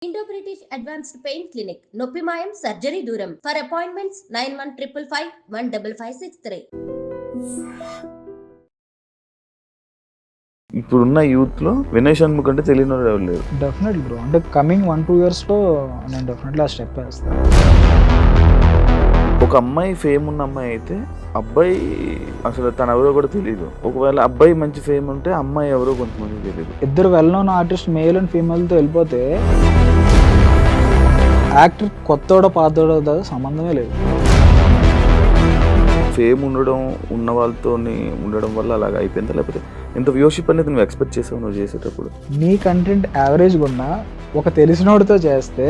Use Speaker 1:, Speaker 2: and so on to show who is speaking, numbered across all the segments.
Speaker 1: Indo British advanced pain clinic నొప్పి మాయం surgery దూరం ఫర్ అపాయింట్మెంట్స్ 9155515563.
Speaker 2: ఇప్పుడున్న యూత్ లో వినయ్ షణ్ముఖ్ అంటే తెలియని వాళ్ళు ఎవరు లేరు.
Speaker 3: డెఫినెట్లీ బ్రో, అంటే కమింగ్ 1-2 years లో నేను డెఫినెట్లీ ఆ స్టెప్ వేస్తాను.
Speaker 2: ఒక అమ్మాయి ఫేమ్ ఉన్న అమ్మాయి అయితే అబ్బాయి అసలు తను ఎవరో కూడా తెలియదు. ఒకవేళ అబ్బాయి మంచి ఫేమ్ ఉంటే అమ్మాయి ఎవరో కొంతమంది తెలియదు.
Speaker 3: ఇద్దరు well known artist male and ఫీమేల్తో వెళ్ళిపోతే యాక్టర్ కొత్తోడో పాతోడో సంబంధమే లేదు.
Speaker 2: ఫేమ్ ఉన్న వాళ్ళతో ఉండడం వల్ల అలాగ అయిపోయిందా, లేకపోతే ఎంత వ్యూషిప్ అనేది నువ్వు ఎక్స్పెక్ట్ చేసావు నువ్వు చేసేటప్పుడు?
Speaker 3: నీ కంటెంట్ యావరేజ్గా ఉన్నా ఒక తెలిసినోడితో చేస్తే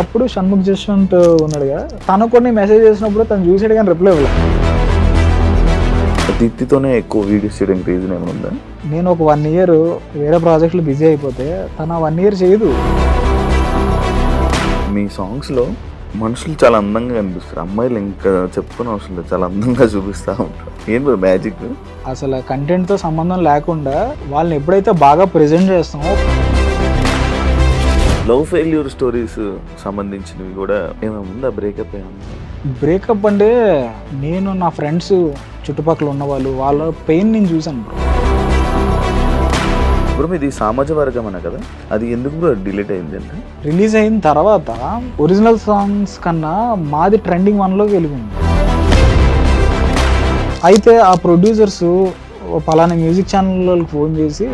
Speaker 3: అప్పుడు షణ్ముఖ్ జస్వంత్ ఉన్నాడు కదా, తను కొన్ని మెసేజ్ చేసినప్పుడు తను చూసాడు కానీ రిప్లై ఇవ్వలేదు.
Speaker 2: దీప్తితోనే ఎక్కువ వీడియోస్ చేయడానికి రీజన్ ఏమైనా ఉందా?
Speaker 3: నేను ఒక 1 year వేరే ప్రాజెక్టులు బిజీ అయిపోతే తను 1 year చేయదు.
Speaker 2: మీ సాంగ్స్లో మనుషులు చాలా అందంగా కనిపిస్తారు, అమ్మాయిలు ఇంకా చెప్పుకునే అవసరం లేదు, చాలా అందంగా చూపిస్తూ ఉంటారు. ఏం మ్యాజిక్?
Speaker 3: అసలు కంటెంట్తో సంబంధం లేకుండా వాళ్ళని ఎప్పుడైతే బాగా ప్రెజెంట్ చేస్తామో.
Speaker 2: లవ్ ఫెయిల్యూర్ స్టోరీస్ సంబంధించినవి కూడా ఏమైనా ఉందా? బ్రేకప్ ఏమన్నా?
Speaker 3: బ్రేకప్ అంటే నేను నా ఫ్రెండ్స్ చుట్టుపక్కల ఉన్న వాళ్ళ పెయిన్ నేను చూసాను బ్రో.
Speaker 2: ఇప్పుడు మీది సామాజిక వర్గం అన్న కదా, అది ఎందుకు డిలీట్ అయింది అంటే?
Speaker 3: రిలీజ్ అయిన తర్వాత ఒరిజినల్ సాంగ్స్ కన్నా మాది ట్రెండింగ్ 1లోకి వెళ్ళింది. అయితే ఆ ప్రొడ్యూసర్స్ పలానా మ్యూజిక్ ఛానల్ వాళ్ళకి ఫోన్ చేసి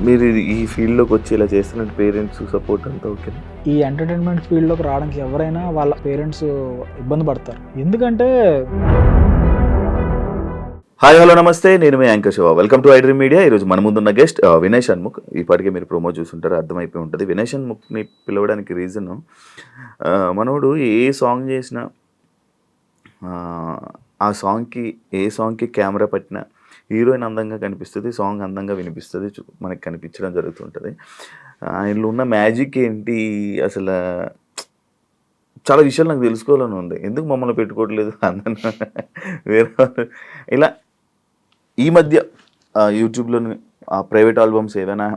Speaker 2: మీరు ఈ ఫీల్డ్లోకి వచ్చి ఇలా చేస్తున్నట్టు పేరెంట్స్ సపోర్ట్ అంతా ఓకే?
Speaker 3: ఈ ఎంటర్టైన్మెంట్ ఫీల్డ్లోకి రావడానికి ఎవరైనా వాళ్ళ పేరెంట్స్ ఇబ్బంది పడతారు. ఎందుకంటే
Speaker 2: హాయ్ హలో నమస్తే, నేను మీ anchor Shiva. Welcome to iDream media. ఈరోజు మన ముందున్న గెస్ట్ వినయ్ షణ్ముఖ్. ఇప్పటికే మీరు ప్రోమో చూస్తుంటారు, అర్థమైపోయి ఉంటుంది. వినయ్ షణ్ముఖ్ని పిలవడానికి రీజను, మనోడు ఏ సాంగ్ చేసినా ఆ సాంగ్కి ఏ సాంగ్కి కెమెరా పట్టినా హీరోయిన్ అందంగా కనిపిస్తుంది, సాంగ్ అందంగా వినిపిస్తుంది, మనకి కనిపించడం జరుగుతుంటుంది. ఆయనలో ఉన్న మ్యాజిక్ ఏంటి అసలు? చాలా విషయాలు నాకు తెలుసుకోవాలని ఉంది. ఎందుకు మమ్మల్ని పెట్టుకోవట్లేదు అందరూ వేరే వాళ్ళు? ఇలా ఈ మధ్య యూట్యూబ్లో ప్రైవేట్ ఆల్బమ్స్ ఏదైనా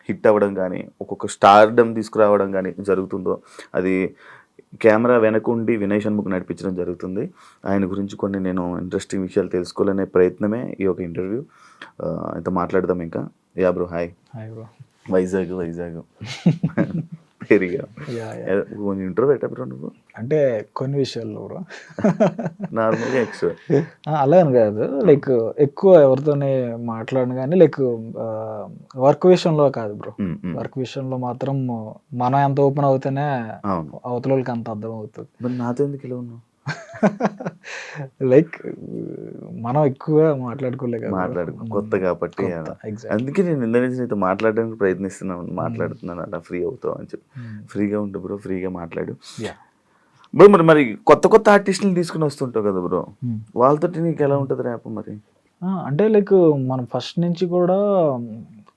Speaker 2: హిట్ అవ్వడం కానీ, ఒక్కొక్క స్టార్డమ్ తీసుకురావడం కానీ జరుగుతుందో, అది కెమెరా వెనకుండి వినయ్ షణ్ముఖ్ నడిపించడం జరుగుతుంది. ఆయన గురించి కొన్ని నేను ఇంట్రెస్టింగ్ విషయాలు తెలుసుకోవాలనే ప్రయత్నమే ఈ ఒక ఇంటర్వ్యూ. ఇంత మాట్లాడదాం ఇంకా. Yeah bro, hi.
Speaker 3: Hi bro.
Speaker 2: Vizag పెరిగా కొంచెం ఇంటర్వ్యూ పెట్టా బ్రో నువ్వు?
Speaker 3: అంటే కొన్ని విషయాల్లో బ్రో
Speaker 2: నార్మల్గా ఎక్స్ట్రా
Speaker 3: అలా అని కాదు, లైక్ ఎక్కువ ఎవరితోనే మాట్లాడను కానీ లైక్ వర్క్ విషయంలో కాదు బ్రో. వర్క్ విషయంలో మాత్రం మనం ఎంత ఓపెన్ అవుతేనే అవతల వాళ్ళకి అంత అర్థం అవుతుంది.
Speaker 2: మరి నాతో ఎందుకు ఇలా ఉన్నావు?
Speaker 3: లైక్ మనం ఎక్కువ మాట్లాడుకోలే
Speaker 2: కొత్త కాబట్టి, అందుకే నేను ఇంత నుంచి నీతో మాట్లాడడానికి మాట్లాడుతున్నాను అలా ఫ్రీ అవుతావు అని చెప్పి. ఫ్రీగా ఉంటు బ్రో, ఫ్రీగా మాట్లాడు బ్రో. మరి కొత్త ఆర్టిస్టులు తీసుకుని వస్తుంటావు కదా బ్రో, వాళ్ళతో నీకు ఎలా ఉంటుంది ర్యాప్? మరి
Speaker 3: అంటే లైక్ మనం ఫస్ట్ నుంచి కూడా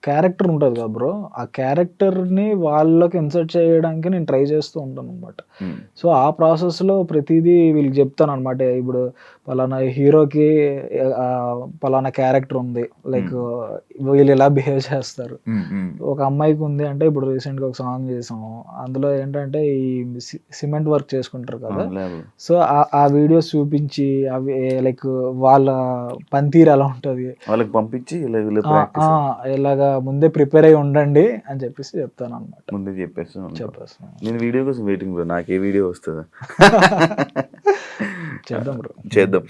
Speaker 3: క్యారెక్టర్ ఉంటుంది కదా బ్రో, ఆ క్యారెక్టర్ని వాళ్ళకి ఇన్సర్ట్ చేయడానికి నేను ట్రై చేస్తూ ఉంటాను అనమాట. సో ఆ ప్రాసెస్లో ప్రతిదీ వీళ్ళకి చెప్తాను అనమాట. ఇప్పుడు పలానా హీరోకి పలానా క్యారెక్టర్ ఉంది, లైక్ వీళ్ళు ఎలా బిహేవ్ చేస్తారు. ఒక అమ్మాయికి ఉంది అంటే, ఇప్పుడు రీసెంట్గా ఒక సాంగ్ చేసాము, అందులో ఏంటంటే ఈ సిమెంట్ వర్క్ చేసుకుంటారు కదా, సో ఆ వీడియోస్ చూపించి అవి లైక్ వాళ్ళ పనితీరు ఎలా ఉంటుంది
Speaker 2: వాళ్ళకి పంపించి
Speaker 3: ఇలాగా ముందే ప్రిపేర్ అయ్యి ఉండండి అని చెప్పేసి చెప్తాను అనమాట.
Speaker 2: ముందే చెప్పేస్తాను. నేను వీడియో కోసం వెయిటింగ్ బ్రో, నాకు ఏ వీడియో వస్తుందా?
Speaker 3: చేద్దాం బ్రో,
Speaker 2: చేద్దాం.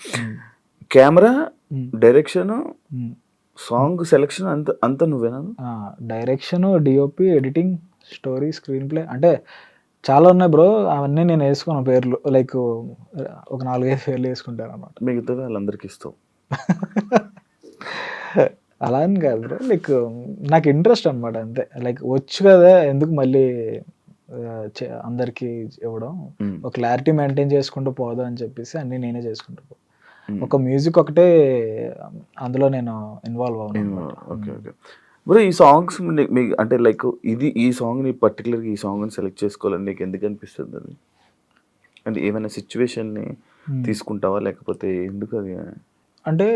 Speaker 2: కెమెరా, డైరెక్షన్, సాంగ్ సెలెక్షన్ అంతా నువ్వేనా?
Speaker 3: Direction, DOP, editing, story, screen play అంటే చాలా ఉన్నాయి బ్రో. అవన్నీ నేను వేసుకున్న పేర్లు, లైక్ ఒక 4-5 పేర్లు వేసుకుంటాను అనమాట.
Speaker 2: మిగతా వాళ్ళందరికీ ఇస్తావు?
Speaker 3: అలా అని కాదు బ్రో, లైక్ నాకు ఇంట్రెస్ట్ అనమాట అంతే. లైక్ వచ్చు కదా, ఎందుకు మళ్ళీ అందరికీ ఇవ్వడం, ఒక క్లారిటీ మెయింటైన్ చేసుకుంటూ పోదాం అని చెప్పేసి అన్నీ నేనే చేసుకుంటూ పో. ఒక మ్యూజిక్ ఒకటే అందులో నేను ఇన్వాల్వ్ అవును.
Speaker 2: Okay okay bro. ఈ సాంగ్స్ మీకు అంటే లైక్ ఈ సాంగ్ని పర్టికులర్గా ఈ సాంగ్ని సెలెక్ట్ చేసుకోవాలని నీకు ఎందుకు అనిపిస్తుంది? అది అంటే ఏమైనా సిచ్యువేషన్ని తీసుకుంటావా, లేకపోతే ఎందుకు అది?
Speaker 3: అంటే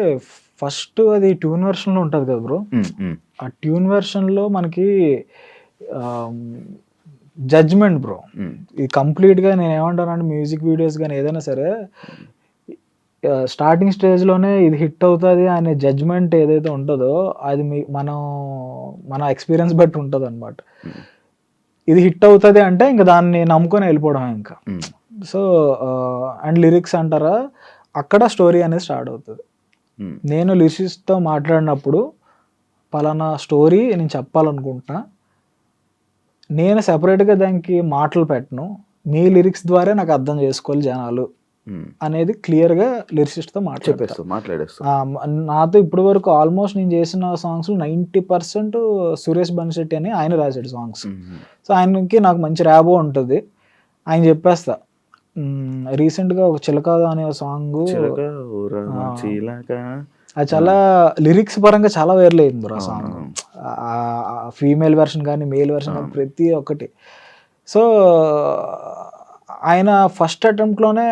Speaker 3: ఫస్ట్ అది ట్యూన్ వెర్షన్లో ఉంటుంది కదా బ్రో. ఆ ట్యూన్ వెర్షన్లో మనకి జడ్జ్మెంట్ బ్రో. ఇది కంప్లీట్గా నేను ఏమంటానంటే మ్యూజిక్ వీడియోస్ కానీ ఏదైనా సరే స్టార్టింగ్ స్టేజ్లోనే ఇది హిట్ అవుతుంది అనే జడ్జ్మెంట్ ఏదైతే ఉంటుందో అది మన ఎక్స్పీరియన్స్ బట్టి ఉంటుంది అనమాట. ఇది హిట్ అవుతుంది అంటే ఇంకా దాన్ని నమ్ముకొని వెళ్ళిపోవడం ఇంకా. సో అండ్ లిరిక్స్ అంటారా, అక్కడ స్టోరీ అనేది స్టార్ట్ అవుతుంది. నేను లిరిసిస్ట్తో మాట్లాడినప్పుడు పలానా స్టోరీ నేను చెప్పాలనుకుంటున్నా, నేను సెపరేట్గా దానికి మాటలు పెట్టను, మీ లిరిక్స్ ద్వారా నాకు అర్థం చేసుకోవాలి జనాలు అనేది క్లియర్గా లిరిసిస్ట్తో మాట్లాడేస్తా. నాతో ఇప్పటి వరకు ఆల్మోస్ట్ నేను చేసిన సాంగ్స్ 90% సురేష్ బన్శెట్టి అని ఆయన రాశాడు సాంగ్స్. సో ఆయనకి నాకు మంచి ర్యాబో ఉంటుంది, ఆయన చెప్పేస్తా. రీసెంట్గా ఒక చిలక అనే సాంగ్ అది చాలా లిరిక్స్ పరంగా చాలా వైరల్ అయింది బ్రో ఆ సాంగ్. ఫీమేల్ వెర్షన్ కానీ మేల్ వెర్షన్ కానీ ప్రతి ఒక్కటి. సో ఆయన ఫస్ట్ అటెంప్ట్లోనే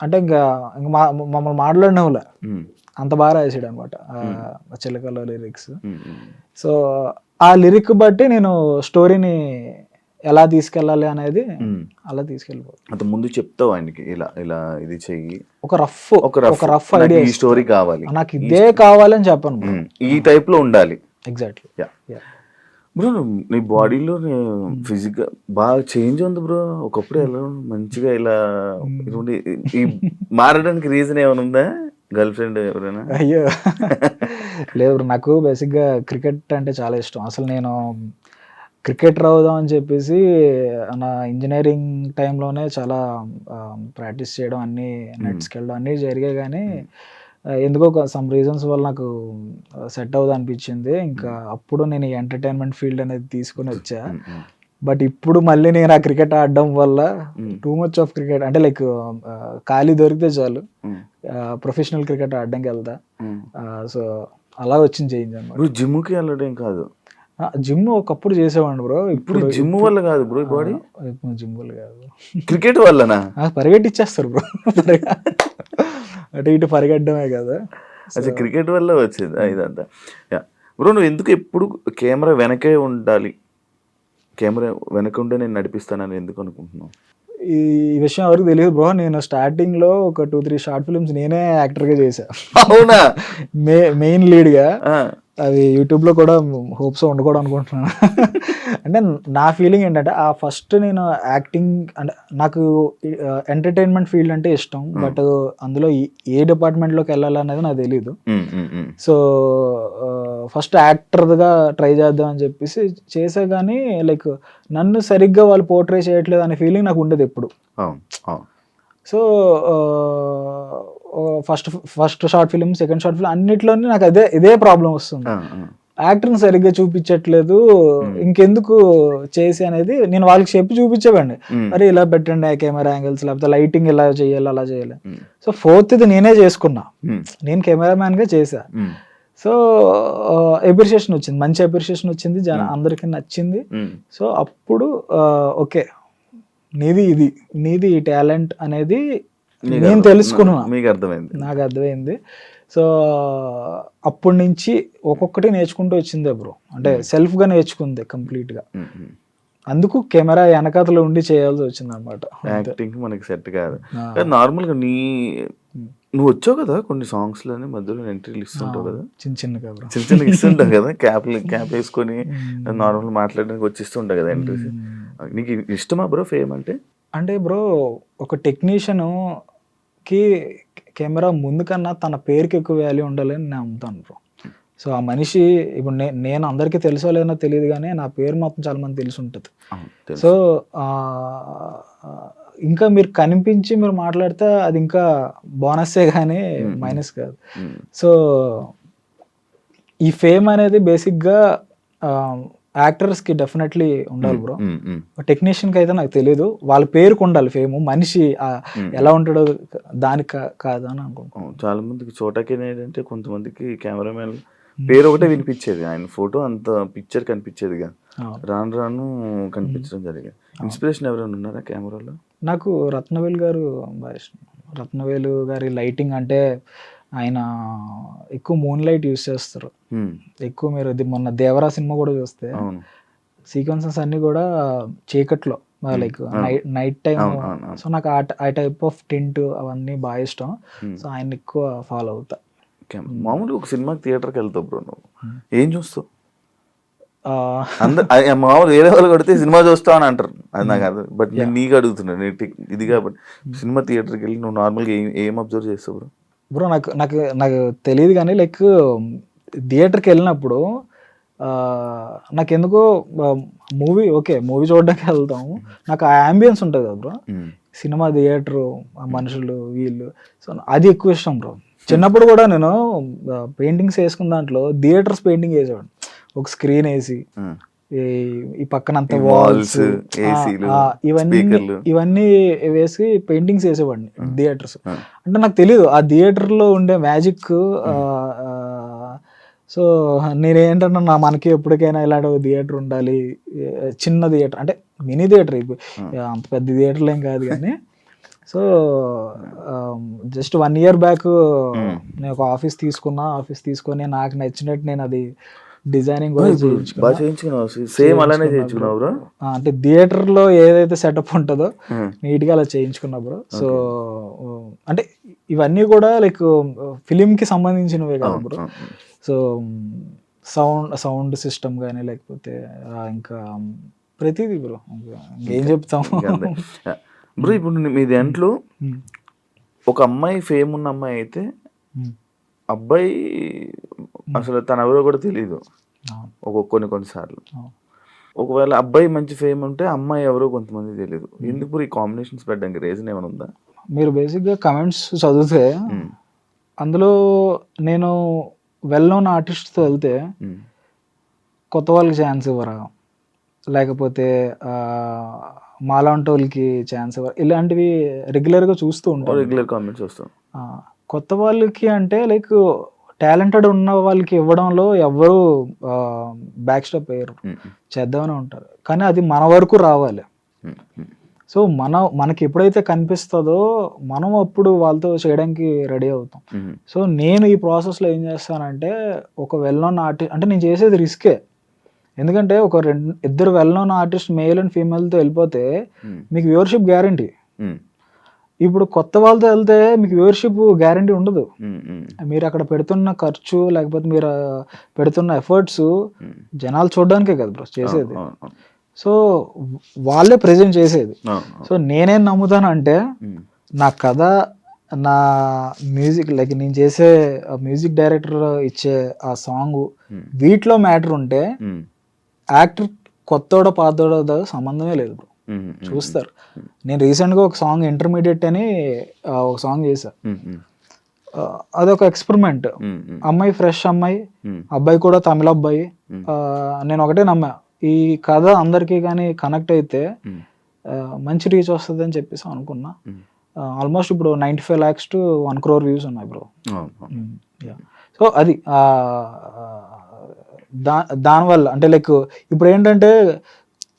Speaker 3: అంటే ఇంకా మమ్మల్ని మాట్లాడినవులే అంత బాగా రాసాడు అనమాట చిలకలో లిరిక్స్. సో ఆ లిరిక్ బట్టి నేను స్టోరీని ఎలా తీసుకెళ్ళాలి అనేది అలా తీసుకెళ్ళిపోతాను.
Speaker 2: అంత ముందు చెప్తావు ఆయనకి ఇలా ఇలా ఇది చెయ్యి,
Speaker 3: ఒక రఫ్ ఐడియా,
Speaker 2: ఈ స్టోరీ కావాలి,
Speaker 3: నాకు ఇదే కావాలని చెప్పను,
Speaker 2: ఈ టైప్ లో ఉండాలి.
Speaker 3: ఎగ్జాక్ట్లీ.
Speaker 2: బ్రో నీ బాడీలో ఫిజిక్ బాగా చేంజ్ ఉంది బ్రో. ఒకప్పుడు ఎలా మంచిగా ఇలా ఈ మారడానికి రీజన్ ఏమైనా ఉందా? గర్ల్ ఫ్రెండ్ ఎవరైనా?
Speaker 3: అయ్యో లేదు బ్రో, నాకు బేసిక్గా క్రికెట్ అంటే చాలా ఇష్టం. అసలు నేను క్రికెటర్ అవుదాం అని చెప్పేసి నా ఇంజనీరింగ్ టైంలోనే చాలా ప్రాక్టీస్ చేయడం, అన్నీ నెట్స్కి వెళ్ళడం అన్నీ జరిగాయి. కానీ ఎందుకో సమ్ రీజన్స్ వల్ల నాకు సెట్ అవుదా అనిపించింది. ఇంకా అప్పుడు నేను ఈ ఎంటర్టైన్మెంట్ ఫీల్డ్ అనేది తీసుకొని వచ్చా. బట్ ఇప్పుడు మళ్ళీ నేను ఆ క్రికెట్ ఆడడం వల్ల టూ మచ్ ఆఫ్ క్రికెట్ అంటే లైక్ ఖాళీ దొరికితే చాలు ప్రొఫెషనల్ క్రికెట్ ఆడడానికి వెళ్తా. సో అలా వచ్చింది చేంజ్ అన్నమాట.
Speaker 2: జిమ్కి వెళ్ళడం కాదు,
Speaker 3: జిమ్ ఒకప్పుడు చేసేవాడిని బ్రో. ఇప్పుడు
Speaker 2: జిమ్ వల్ల కాదు బ్రో, బాడీ
Speaker 3: జిమ్ వల్ల కాదు,
Speaker 2: క్రికెట్ వల్లనా?
Speaker 3: పరిగెట్టిచ్చేస్తారు బ్రో, అంటే ఇటు పరిగెట్టడమే కదా.
Speaker 2: అసలు క్రికెట్ వల్ల వచ్చింది ఇదంతా. బ్రో నువ్వు ఎందుకు ఎప్పుడు కెమెరా వెనకే ఉండాలి, కెమెరా వెనక ఉంటే నేను నడిపిస్తానని ఎందుకు అనుకుంటున్నావు?
Speaker 3: ఈ విషయం ఎవరికి తెలియదు బ్రో, నేను స్టార్టింగ్ లో ఒక 2-3 షార్ట్ ఫిల్మ్స్ నేనే యాక్టర్ గా చేశా.
Speaker 2: అవునా?
Speaker 3: మెయిన్ లీడ్ గా. అది యూట్యూబ్లో కూడా హోప్స్ వండుకోవడం అనుకుంటున్నాను. అంటే నా ఫీలింగ్ ఏంటంటే ఆ ఫస్ట్ నేను యాక్టింగ్ అంటే నాకు ఎంటర్టైన్మెంట్ ఫీల్డ్ అంటే ఇష్టం, బట్ అందులో ఏ డిపార్ట్మెంట్లోకి వెళ్ళాలనేది నాకు తెలీదు. సో ఫస్ట్ యాక్టర్గా ట్రై చేద్దాం అని చెప్పేసి చేసా. కానీ లైక్ నన్ను సరిగ్గా వాళ్ళు పోర్ట్రే చేయట్లేదు అనే ఫీలింగ్ నాకు ఉండేది ఎప్పుడు. So first short film, second short film అన్నిట్లోనే నాకు ఇదే ప్రాబ్లం వస్తుంది. యాక్టర్ని సరిగ్గా చూపించట్లేదు, ఇంకెందుకు చేసి అనేది నేను వాళ్ళకి చెప్పి చూపించేవాడిని. అరే ఇలా పెట్టండి కెమెరా యాంగిల్స్, లేకపోతే లైటింగ్ ఇలా చేయాలి అలా చేయాలి. సో ఫోర్త్ ఇది నేనే చేసుకున్నా, నేను కెమెరామ్యాన్ గా చేసా. సో అప్రిషియేషన్ వచ్చింది, మంచి అప్రిషియేషన్ వచ్చింది, అందరికీ నచ్చింది. సో అప్పుడు ఓకే నీది టాలెంట్ అనేది నేను తెలుసుకున్నా, నాకు అర్థమైంది. సో అప్పటి నుంచి ఒక్కొక్కటి నేర్చుకుంటూ వచ్చిందే బ్రో, అంటే సెల్ఫ్గా నేర్చుకుంది కంప్లీట్గా. అందుకు కెమెరా వెనకాతలో ఉండి చేయాల్సి వచ్చింది అనమాట.
Speaker 2: యాక్టింగ్ మనకి సెట్ కాదు. నార్మల్గా నువ్వు వచ్చావు కదా కొన్ని సాంగ్స్ లోనే మధ్యలో ఎంట్రీలు ఇస్తుంటావు కదా, చిన్న ఇస్తుంటావు కదా, క్యాప్ వేసుకొని నార్మల్ మాట్లాడడానికి వచ్చిస్తుంటావు కదా ఎంట్రీస్. నీకు ఇష్టమా బ్రో ఫేమ్ అంటే?
Speaker 3: అంటే బ్రో ఒక టెక్నీషియన్కి కెమెరా ముందు కన్నా తన పేరుకి ఎక్కువ వాల్యూ ఉండాలని నేను నమ్ముతాను బ్రో. సో ఆ మనిషి ఇప్పుడు నేను అందరికీ తెలుసో లేదో తెలియదు, కానీ నా పేరు మాత్రం చాలా మంది తెలిసి ఉంటుంది. సో ఇంకా మీరు కనిపించి మీరు మాట్లాడితే అది ఇంకా బోనస్సే కానీ మైనస్ కాదు. సో ఈ ఫేమ్ అనేది బేసిక్గా యాక్టర్స్కి డెఫినెట్లీ ఉండాలి బ్రో. టెక్నీషియన్కి అయితే నాకు తెలియదు, వాళ్ళ పేరుకు ఉండాలి ఫేమ్, మనిషి ఎలా ఉంటాడో దానికి కాదు అని అనుకుంటున్నాను.
Speaker 2: చాలా మందికి చోటకి ఏంటంటే కొంతమందికి కెమెరామెన్ పేరు ఒకటే వినిపించేది, ఆయన ఫోటో అంత పిక్చర్ కనిపించేది కాదు, రాను రాను కనిపించడం జరిగింది. ఇన్స్పిరేషన్ ఎవరైనా ఉన్నారా కెమెరాలో?
Speaker 3: నాకు రత్నవేలు గారు బాగా ఇష్టం. రత్నవేలు గారి లైటింగ్ అంటే ఆయన ఎక్కువ మూన్ లైట్ యూస్ చేస్తారు.
Speaker 2: ఉమ్,
Speaker 3: ఎక్కువ మీరు ఇది మొన్న దేవరా సినిమా కూడా చూస్తే
Speaker 2: అవును
Speaker 3: సీక్వెన్సెస్ అన్ని కూడా చీకట్లో లైక్ నైట్ టైం.
Speaker 2: అవును, అవును, అవును.
Speaker 3: సో నాకు ఆ టైప్ ఆఫ్ టింట్ అవన్నీ బాగా ఇష్టం. సో ఆయన ఎక్కువ ఫాలో అవుతా.
Speaker 2: ఓకే. మామూలుగా ఒక సినిమాకి థియేటర్కి వెళ్తావు బ్రో, నువ్వు
Speaker 3: Hmm.
Speaker 2: ఏం చూస్తావు?
Speaker 3: ఆ,
Speaker 2: మామూలు వేరే వాళ్ళు కొడితే సినిమా చూస్తావు అని అంటారు, అది నాకు అర్థం. బట్ నేను నీకు అడుగుతున్నాను, ఇది కాబట్టి సినిమా థియేటర్కి వెళ్ళి నువ్వు నార్మల్గా ఏం అబ్జర్వ్ చేస్తావు బ్రో?
Speaker 3: బ్రో నాకు నాకు నాకు తెలియదు కానీ లైక్ థియేటర్కి వెళ్ళినప్పుడు నాకు ఎందుకో మూవీ చూడడానికి వెళ్తాము. నాకు ఆ అంబియన్స్ ఉంటుంది కదా బ్రో, సినిమా థియేటరు, ఆ మనుషులు వీళ్ళు. సో అది ఎక్కువ ఇష్టం బ్రో. చిన్నప్పుడు కూడా నేను పెయింటింగ్స్ వేసుకున్న దాంట్లో థియేటర్స్ పెయింటింగ్ వేసేవాడు. ఒక స్క్రీన్ వేసి ఈ పక్కనంత వాల్స్ ఇవన్నీ వేసి పెయింటింగ్స్ వేసేవాడిని థియేటర్స్. అంటే నాకు తెలియదు ఆ థియేటర్లో ఉండే మ్యాజిక్. సో నేనేంటన్నా మనకి ఎప్పటికైనా ఇలాంటి ఒక థియేటర్ ఉండాలి, చిన్న థియేటర్ అంటే మినీ థియేటర్, అంత పెద్ద థియేటర్లు ఏం కాదు కానీ. సో జస్ట్ 1 year బ్యాక్ నేను ఒక ఆఫీస్ తీసుకొని నాకు నచ్చినట్టు నేను అది డిజైనింగ్ కూడా
Speaker 2: సేమ్ అలానే చేయించుకున్నావు బ్రో.
Speaker 3: అంటే థియేటర్ లో ఏదైతే సెటప్ ఉంటుందో నీట్ గా అలా చేయించుకున్నా బ్రో. సో అంటే ఇవన్నీ కూడా లైక్ ఫిలిం కి సంబంధించినవే కదా బ్రో. సో సౌండ్ సిస్టమ్ కానీ లేకపోతే ఇంకా ప్రతిదీ బ్రో, ఏం చెప్తాం
Speaker 2: బ్రో. ఇప్పుడు మీ దాంట్లో ఒక అమ్మాయి ఫేమ్ ఉన్న అమ్మాయి అయితే అబ్బాయి అసలు తన ఎవరో కూడా తెలియదు కొన్నిసార్లు. ఒకవేళ అబ్బాయి మంచి ఫేమ్ ఉంటే అమ్మాయి ఎవరో కొంతమంది తెలియదు. ఎందుకు ఈ కాంబినేషన్స్ పెట్టడానికి రీజన్ ఏమైనా ఉందా?
Speaker 3: మీరు బేసిక్గా కమెంట్స్ చదివితే అందులో నేను వెల్ నోన్ ఆర్టిస్ట్తో వెళ్తే కొత్త వాళ్ళకి ఛాన్స్ ఇవ్వరా, లేకపోతే మాలాంటి వాళ్ళకి ఛాన్స్ ఇవ్వరా, ఇలాంటివి రెగ్యులర్గా చూస్తూ ఉంటాను.
Speaker 2: రెగ్యులర్ కామెంట్స్ వస్తాం.
Speaker 3: కొత్త వాళ్ళకి అంటే లైక్ టాలెంటెడ్ ఉన్న వాళ్ళకి ఇవ్వడంలో ఎవరు బ్యాక్ స్టెప్ అయ్యారు, చేద్దామని ఉంటారు. కానీ అది మన వరకు రావాలి. సో మనకి ఎప్పుడైతే కనిపిస్తుందో మనం అప్పుడు వాళ్ళతో చేయడానికి రెడీ అవుతాం. సో నేను ఈ ప్రాసెస్లో ఏం చేస్తానంటే ఒక వెల్ నోన్ ఆర్టిస్ట్ అంటే నేను చేసేది రిస్కే. ఎందుకంటే ఒక ఇద్దరు well known artist male and ఫీమేల్తో వెళ్ళిపోతే మీకు వ్యూవర్షిప్ గ్యారంటీ. ఇప్పుడు కొత్త వాళ్ళతో వెళ్తే మీకు వ్యూవర్షిప్ గ్యారంటీ ఉండదు. మీరు అక్కడ పెడుతున్న ఖర్చు లేకపోతే మీరు పెడుతున్న ఎఫర్ట్స్ జనాలు చూడడానికే కదా బ్రో చేసేది. సో వాళ్ళే ప్రెజెంట్ చేసేది. సో నేనేం నమ్ముతానంటే నా కథ, నా మ్యూజిక్ లైక్ నేను చేసే మ్యూజిక్ డైరెక్టర్ ఇచ్చే ఆ సాంగ్ వీటిలో మ్యాటర్ ఉంటే యాక్టర్ కొత్తోడో పాతోడో సంబంధమే లేదు బ్రో, చూస్తారు. నేను రీసెంట్గా ఒక సాంగ్ ఇంటర్మీడియట్ అని ఒక సాంగ్ చేశా. అదొక ఎక్స్పెరిమెంట్. అమ్మాయి ఫ్రెష్ అమ్మాయి, అబ్బాయి కూడా తమిళ అబ్బాయి. నేను ఒకటే నమ్మా, ఈ కథ అందరికీ కానీ కనెక్ట్ అయితే మంచి రీచ్ వస్తుంది అని చెప్పేసి అనుకున్నా. ఆల్మోస్ట్ ఇప్పుడు 95 lakhs to 1 crore వ్యూస్ ఉన్నాయి బ్రో. సో అది దానివల్ల అంటే లైక్ ఇప్పుడు ఏంటంటే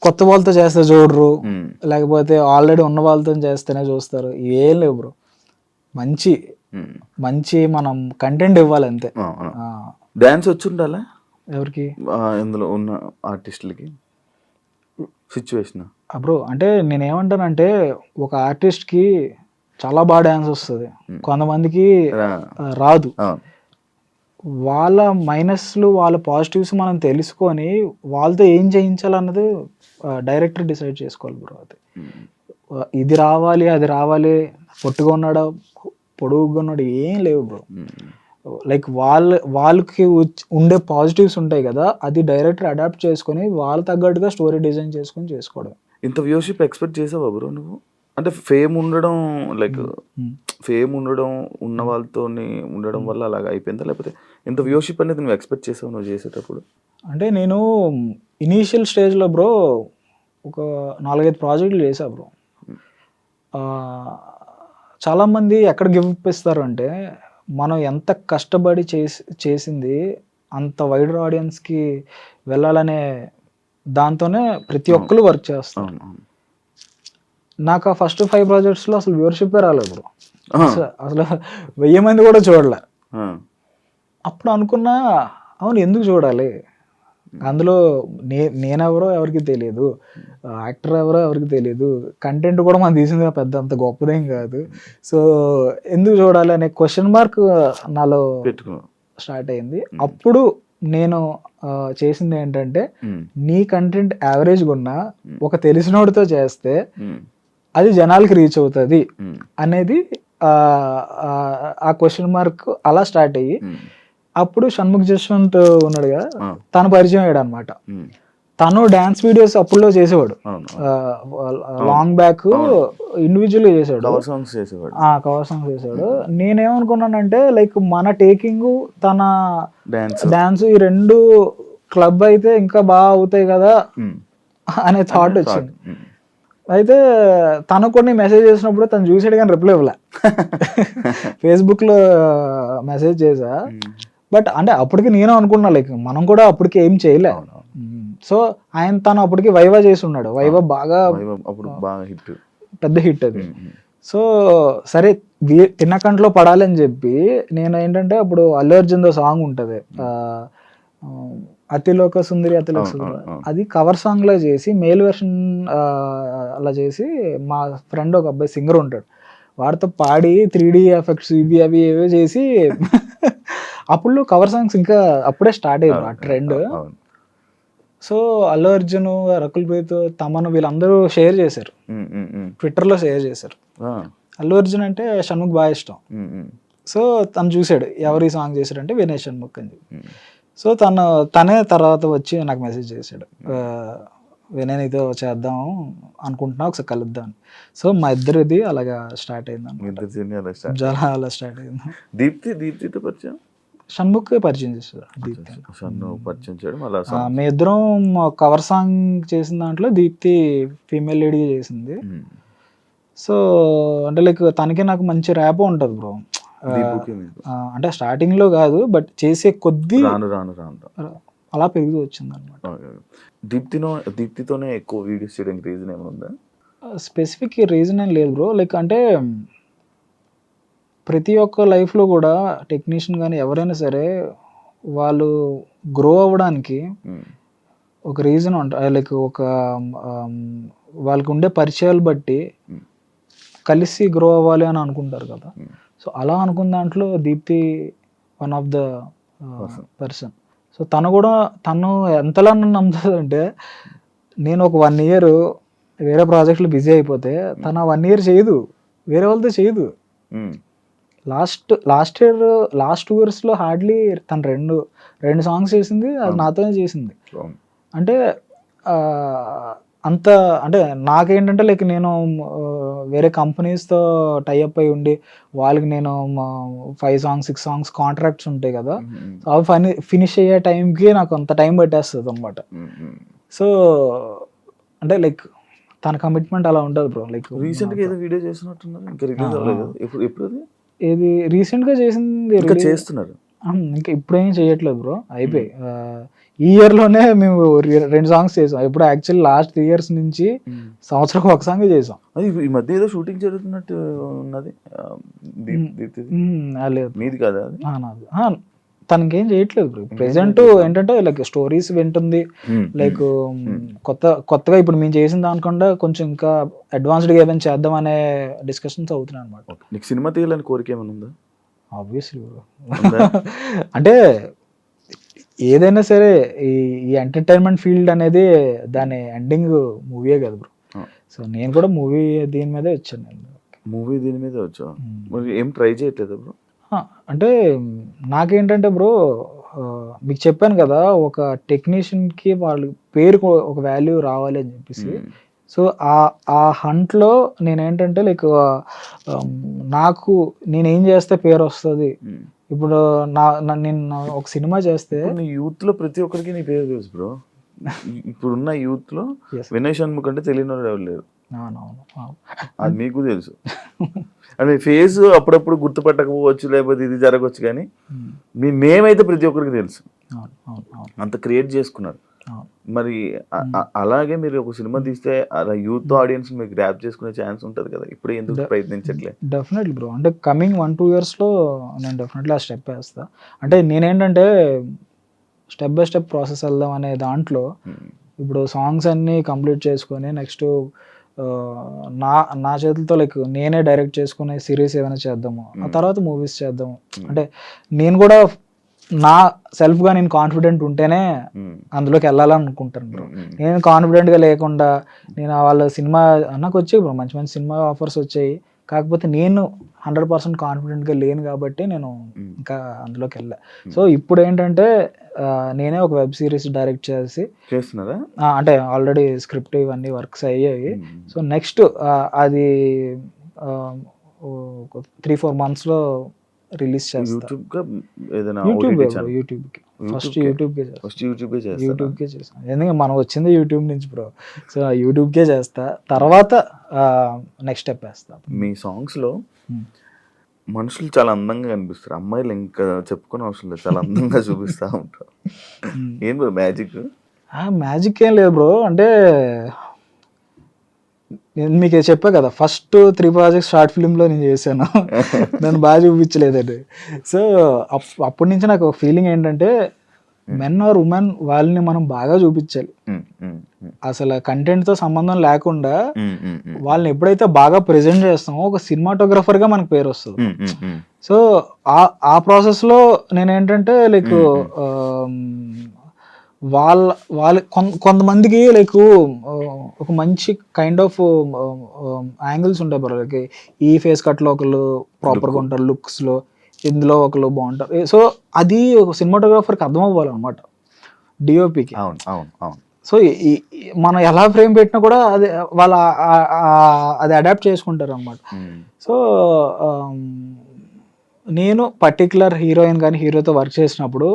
Speaker 3: కొత్త వాళ్ళతో చేస్తే చూడరు, లేకపోతే ఆల్రెడీ ఉన్న వాళ్ళతో చేస్తేనే చూస్తారు. ఏం లేవు బ్రో, మంచి మనం కంటెంట్ ఇవ్వాలి అంతే.
Speaker 2: డాన్స్ వచ్చి ఉండాలా
Speaker 3: ఎవరికి?
Speaker 2: ఇందులో ఉన్న ఆర్టిస్టులకి సిచ్యువేషన్
Speaker 3: బ్రో. అంటే నేనేమంటానంటే ఒక ఆర్టిస్ట్కి చాలా బాగా డాన్స్ వస్తుంది, కొంతమందికి రాదు. వాళ్ళ మైనస్లు వాళ్ళ పాజిటివ్స్ మనం తెలుసుకొని వాళ్ళతో ఏం చేయించాలన్నది డైరెక్టర్ డిసైడ్ చేసుకోవాలి బ్రో. అది ఇది రావాలి అది రావాలి, పొట్టుగా ఉన్నాడా పొడుగుగా ఉన్నాడు ఏం లేవు బ్రో. లైక్ వాళ్ళకి ఉండే పాజిటివ్స్ ఉంటాయి కదా, అది డైరెక్టర్ అడాప్ట్ చేసుకొని వాళ్ళ తగ్గట్టుగా స్టోరీ డిజైన్ చేసుకొని చేసుకోవడం.
Speaker 2: ఇంత వ్యూషిప్ ఎక్స్పెక్ట్ చేసావా బ్రో నువ్వు? అంటే ఫేమ్ ఉండడం లైక్ ఫేమ్ ఉన్న వాళ్ళతో ఉండడం వల్ల అలాగ అయిపోయిందా, లేకపోతే ఇంత వ్యూషిప్ అనేది నువ్వు ఎక్స్పెక్ట్ చేసావు నువ్వు చేసేటప్పుడు?
Speaker 3: అంటే నేను ఇనీషియల్ స్టేజ్లో బ్రో ఒక 4-5 ప్రాజెక్టులు చేశా బ్రో. చాలామంది ఎక్కడ గివ్ అప్ ఇస్తారు అంటే మనం ఎంత కష్టపడి చేసింది అంత వైడర్ ఆడియన్స్కి వెళ్ళాలనే దాంతోనే ప్రతి ఒక్కరు వర్క్ చేస్తాం. నాకు ఆ ఫస్ట్ 5 ప్రాజెక్ట్స్లో అసలు వ్యూవర్షిప్పే రాలేదు బ్రో. అసలు 1000 మంది కూడా చూడలే. అప్పుడు అనుకున్నా అవును ఎందుకు చూడాలి, అందులో నేనెవరో ఎవరికి తెలియదు, యాక్టర్ ఎవరో ఎవరికి తెలియదు, కంటెంట్ కూడా మనం తీసింది పెద్ద అంత గొప్పదేం కాదు, సో ఎందుకు చూడాలి అనే క్వశ్చన్ మార్క్ నాలో స్టార్ట్ అయింది. అప్పుడు నేను చేసింది ఏంటంటే, నీ కంటెంట్ యావరేజ్గా ఉన్నా ఒక తెలిసినోడితో చేస్తే అది జనాలకి రీచ్ అవుతుంది అనేది ఆ క్వశ్చన్ మార్క్ అలా స్టార్ట్ అయ్యి, అప్పుడు షణ్ముఖ్ జశ్వంత్ ఉన్నాడు కదా, తను పరిచయం అయ్యాడు అనమాట. తను డాన్స్ వీడియోస్ అప్పుడులో చేసేవాడు, లాంగ్ బ్యాక్ ఇండివిజువల్ చేసాడు, కవర్ సాంగ్స్ చేసాడు. నేనేమనుకున్నానంటే లైక్ మన టేకింగ్ తన డాన్స్ ఈ రెండు క్లబ్ అయితే ఇంకా బాగా అవుతాయి కదా అనే థాట్ వచ్చింది. అయితే తను కొన్ని మెసేజ్ చేసినప్పుడు తను చూసాడు కానీ రిప్లై ఇవ్వలే. ఫేస్బుక్లో మెసేజ్ చేసా, బట్ అంటే అప్పటికి నేను అనుకున్నా లైక్ మనం కూడా అప్పటికి ఏం చేయలే. సో తను అప్పటికి వైవా చేసి ఉన్నాడు, వైవా బాగా పెద్ద హిట్ అది. సో సరే తిన్నకంట్లో పడాలని చెప్పి నేను ఏంటంటే, అప్పుడు అల్లు అర్జున్తో సాంగ్ ఉంటుంది అతిలోక సుందరి అతిలోక సుందరి, అది కవర్ సాంగ్ లా చేసి మేల్ వెర్షన్ అలా చేసి మా ఫ్రెండ్ ఒక అబ్బాయి సింగర్ ఉంటాడు, వాడితో పాడి 3D ఎఫెక్ట్స్ ఇవి అవి ఏవో చేసి అప్పుడు కవర్ సాంగ్స్ ఇంకా అప్పుడే స్టార్ట్ అయ్యారు ఆ ట్రెండ్. సో అల్లు అర్జున్, రకుల్ ప్రీత్, తమన్ వీళ్ళందరూ షేర్ చేశారు, ట్విట్టర్లో షేర్ చేశారు. అల్లు అర్జున్ అంటే షణ్ముఖ్ బాగా ఇష్టం. సో తను చూసాడు ఎవరు ఈ సాంగ్ చేశాడంటే వినయ్ షణ్ముఖ్ అని చెప్పి. సో తనే తర్వాత వచ్చి నాకు మెసేజ్ చేశాడు, వినయ్ నీతో చేద్దాం అనుకుంటున్నా, ఒకసారి కలుద్దాం. సో మా ఇద్దరిది అలాగా స్టార్ట్ అయింది, అలా స్టార్ట్ అయింది.
Speaker 2: దీప్తితో పరిచయం
Speaker 3: షణ్ముఖ్ పరిచయం చేశాడు, మీ ఇద్దరం కవర్ సాంగ్ చేసిన దాంట్లో దీప్తి ఫీమేల్ లీడ్ చేసింది. సో అంటే లైక్ తనకి నాకు మంచి ర్యాప్ ఉంటుంది బ్రో, అంటే స్టార్టింగ్ లో కాదు బట్ చేసే కొద్దీ అలా పెరుగుతూ వచ్చింది అనమాట.
Speaker 2: దీప్తితోనే ఎక్కువ వీడియోస్ చేయడానికి రీజన్ ఏమైనా?
Speaker 3: స్పెసిఫిక్ రీజన్ ఏం లేదు బ్రో, లైక్ అంటే ప్రతి ఒక్క లైఫ్లో కూడా టెక్నీషియన్ కానీ ఎవరైనా సరే వాళ్ళు గ్రో అవ్వడానికి ఒక రీజన్ ఉంటుంది, లైక్ ఒక వాళ్ళకి ఉండే పరిచయాలు బట్టి కలిసి గ్రో అవ్వాలి అని అనుకుంటారు కదా. సో అలా అనుకున్న దాంట్లో Deepti one of the person. So తను ఎంతలా నన్ను నమ్ముతుందంటే, నేను ఒక 1 year వేరే ప్రాజెక్టులు బిజీ అయిపోతే తను 1 year చేయదు, వేరే వాళ్ళతో చేయదు. లాస్ట్ ఇయర్ లాస్ట్ 2 yearsలో హార్డ్లీ తను రెండు సాంగ్స్ చేసింది, అది నాతోనే చేసింది. అంటే అంత అంటే నాకేంటంటే లైక్ నేను వేరే కంపెనీస్తో టైఅప్ అయి ఉండి వాళ్ళకి నేను 5 songs 6 songs కాంట్రాక్ట్స్ ఉంటాయి కదా, అవి ఫినిష్ అయ్యే టైంకి నాకు అంత టైం పట్టేస్తుంది అనమాట. సో అంటే లైక్ తన కమిట్మెంట్ అలా ఉంటుంది బ్రో. లైక్
Speaker 2: రీసెంట్గా ఏదో వీడియో చేసినట్టున్నారు, ఇంకా రిలీజ్ అవ్వలేదు. ఎప్పుడు
Speaker 3: ఏది రీసెంట్గా చేసింది
Speaker 2: చేస్తున్నారు?
Speaker 3: ఇంకా ఇప్పుడేం చేయట్లేదు బ్రో, అయిపోయి ఈ ఇయర్లోనే మేము 2 songs చేసాం. ఇప్పుడు యాక్చువల్లీ లాస్ట్ 3 years నుంచి సంవత్సరం ఒక సాంగ్ చేసాం.
Speaker 2: అది ఈ మధ్య ఏదో షూటింగ్ జరుగుతున్నట్టు ఉన్నది,
Speaker 3: లేదు
Speaker 2: మీది కదా?
Speaker 3: తనకేం చేయట్లేదు బ్రో ప్రెసెంట్. ఏంటంటే లైక్ స్టోరీస్ వింటుంది, లైక్ కొత్తగా ఇప్పుడు మేము చేసిన దానికన్నా కొంచెం ఇంకా అడ్వాన్స్డ్గా ఏమైనా చేద్దాం అనే డిస్కషన్స్ అవుతున్నాయి అనమాట.
Speaker 2: నీకు సినిమా తీయాలని కోరిక ఏమైనా ఉందా?
Speaker 3: ఆబ్వియస్లీ బ్రో, అంటే ఏదైనా సరే ఈ ఎంటర్టైన్మెంట్ ఫీల్డ్ అనేది దాని ఎండింగ్ మూవీయే కదా బ్రో. సో నేను కూడా దీని మీదే వచ్చాను.
Speaker 2: దీని మీద వచ్చా, మరి ఏం ట్రై చేయట్లేదు బ్రో?
Speaker 3: అంటే నాకేంటంటే బ్రో, మీకు చెప్పాను కదా ఒక టెక్నీషియన్కి వాళ్ళ పేరుకు ఒక వాల్యూ రావాలి అని చెప్పేసి. సో ఆ హంట్లో నేనేంటంటే లైక్ నాకు నేనేం చేస్తే పేరు వస్తుంది. ఇప్పుడు నేను ఒక సినిమా చేస్తే
Speaker 2: యూత్లో ప్రతి ఒక్కరికి నీ పేరు తెలుసు బ్రో. ఇప్పుడున్న యూత్లో వినయ్ షణ్ముఖ్ అంటే తెలియని వాళ్ళు ఎవరు లేరు. అది మీకు తెలుసు. అంటే ఫేస్ అప్పుడప్పుడు గుర్తుపట్టకపోవచ్చు, లేకపోతే ఇది జరగవచ్చు, కానీ మీ నేమ్ అయితే ప్రతి ఒక్కరికి తెలుసు. అంత క్రియేట్ చేసుకున్నారు. మరి అలాగే మీరు ఒక సినిమా తీస్తే అలా యూత్ ఆడియన్స్ మీకు గ్రాప్ చేసుకునే ఛాన్స్ ఉంటుంది కదా, ఇప్పుడు ఎందుకు ప్రయత్నించట్లే?
Speaker 3: డెఫినెట్లీ బ్రో, అంటే కమింగ్ 1-2 ఇయర్స్లో నేను డెఫినెట్లీ ఆ స్టెప్ వేస్తా. అంటే నేనేంటంటే స్టెప్ బై స్టెప్ ప్రాసెస్ వెళ్దాం అనే దాంట్లో ఇప్పుడు సాంగ్స్ అన్నీ కంప్లీట్ చేసుకొని నెక్స్ట్ నా చేతులతో లైక్ నేనే డైరెక్ట్ చేసుకునే సిరీస్ ఏమైనా చేద్దాము, ఆ తర్వాత మూవీస్ చేద్దాము. అంటే నేను కూడా నా సెల్ఫ్గా నేను కాన్ఫిడెంట్ ఉంటేనే అందులోకి వెళ్ళాలని అనుకుంటాను బ్రో. నేను కాన్ఫిడెంట్గా లేకుండా నేను వాళ్ళ సినిమా నాకు వచ్చాయి బ్రో, మంచి మంచి సినిమా ఆఫర్స్ వచ్చాయి, కాకపోతే నేను 100% కాన్ఫిడెంట్గా లేను కాబట్టి నేను ఇంకా అందులోకి వెళ్ళా. సో ఇప్పుడు ఏంటంటే నేనే ఒక వెబ్ సిరీస్ డైరెక్ట్
Speaker 2: చేస్తున్నారా?
Speaker 3: అంటే ఆల్రెడీ స్క్రిప్ట్ ఇవన్నీ వర్క్స్ అయ్యాయి. సో నెక్స్ట్ అది 3-4 మంత్స్లో రిలీజ్ చేస్తా. యూట్యూబ్కి చేస్తాను, ఎందుకంటే మనం వచ్చింది యూట్యూబ్ నుంచి బ్రో. సో యూట్యూబ్కే చేస్తా, తర్వాత నెక్స్ట్ స్టెప్ వేస్తా.
Speaker 2: మీ సాంగ్స్లో మనుషులు చాలా అందంగా కనిపిస్తారు, అమ్మాయిలు ఇంకా చెప్పుకునే అవసరం లేదు, చాలా అందంగా చూపిస్తూ ఉంటారు. ఏం బ్రో మ్యాజిక్?
Speaker 3: మ్యాజిక్ ఏం లేదు బ్రో, అంటే నేను మీకు చెప్పా కదా, ఫస్ట్ 3 ప్రాజెక్ట్స్ షార్ట్ ఫిల్మ్లో నేను చేశాను, నన్ను బాగా చూపించలేదండి. సో అప్పటి నుంచి నాకు ఫీలింగ్ ఏంటంటే మెన్ ఆర్ ఉమెన్ వాళ్ళని మనం బాగా చూపించాలి, అసలు కంటెంట్తో సంబంధం లేకుండా వాళ్ళని ఎప్పుడైతే బాగా ప్రెజెంట్ చేస్తామో ఒక సినిమాటోగ్రఫర్గా మనకు పేరు వస్తుంది. సో ఆ ప్రాసెస్లో నేనేంటంటే లైక్ వాళ్ళ కొంతమందికి లైక్ ఒక మంచి కైండ్ ఆఫ్ యాంగిల్స్ ఉంటాయి బ్రో, లైక్ ఈ ఫేస్ కట్లో ఒకళ్ళు ప్రాపర్గా ఉంటారు, లుక్స్లో ఇందులో ఒకళ్ళు బాగుంటారు. సో అది ఒక సినిమాటోగ్రాఫర్కి అర్థం అవ్వాలన్నమాట, డిఓపికి. సో మనం ఎలా ఫ్రేమ్ పెట్టినా కూడా అది వాళ్ళ అది అడాప్ట్ చేసుకుంటారు అన్నమాట. సో నేను పర్టికులర్ హీరోయిన్ కానీ హీరోతో వర్క్ చేసినప్పుడు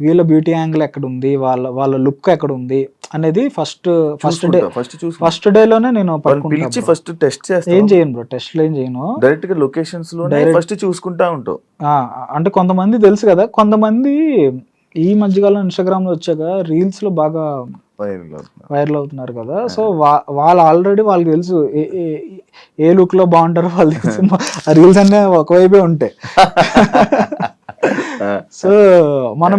Speaker 3: వీళ్ళ బ్యూటీ యాంగిల్ ఎక్కడ ఉంది, వాళ్ళ లుక్ ఎక్కడ ఉంది అనేది ఫస్ట్ డేలోనే నేను
Speaker 2: ఫస్ట్ టెస్ట్
Speaker 3: ఏం చేయను బ్రో, టెస్ట్లు ఏం చేయను,
Speaker 2: డైరెక్ట్ గా లొకేషన్స్ లో ఫస్ట్ చూసుకుంటా ఉంటావు.
Speaker 3: అంటే కొంతమంది తెలుసు కదా, కొంతమంది ఈ మధ్యకాలం ఇన్స్టాగ్రామ్ లో వచ్చాక రీల్స్ లో బాగా వైరల్ అవుతున్నారు కదా. సో వాళ్ళు ఆల్రెడీ వాళ్ళకి తెలుసు ఏ లుక్ లో బాగుంటారో వాళ్ళు తెలుసు, ఆ రీల్స్ అన్నీ ఒకవైపే ఉంటాయి. సో మనం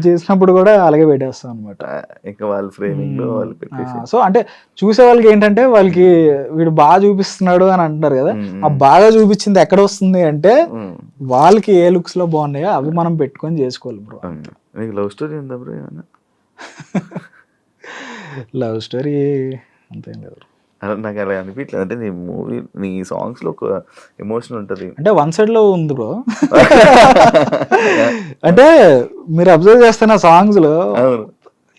Speaker 3: చేసినప్పుడు కూడా అలాగే పెట్టేస్తాం అనమాట. సో అంటే చూసే వాళ్ళకి ఏంటంటే వాళ్ళకి వీడు బాగా చూపిస్తున్నాడు అని అంటున్నారు కదా, ఆ బాగా చూపించింది ఎక్కడ వస్తుంది అంటే వాళ్ళకి ఏ లుక్స్ లో బాగున్నాయో అవి మనం పెట్టుకొని చేసుకోవాలి బ్రో.
Speaker 2: లవ్ స్టోరీ ఉందా బ్రో?
Speaker 3: లవ్ స్టోరీ అంతేం లేదు.
Speaker 2: నాకు అలా అనిపించలేదు, అంటే నీ మూవీ నీ సాంగ్స్ లో ఒక ఎమోషన్ ఉంటది,
Speaker 3: అంటే వన్ సైడ్ లో ఉంది బ్రో. అంటే మీరు అబ్జర్వ్ చేస్తున్న సాంగ్స్ లో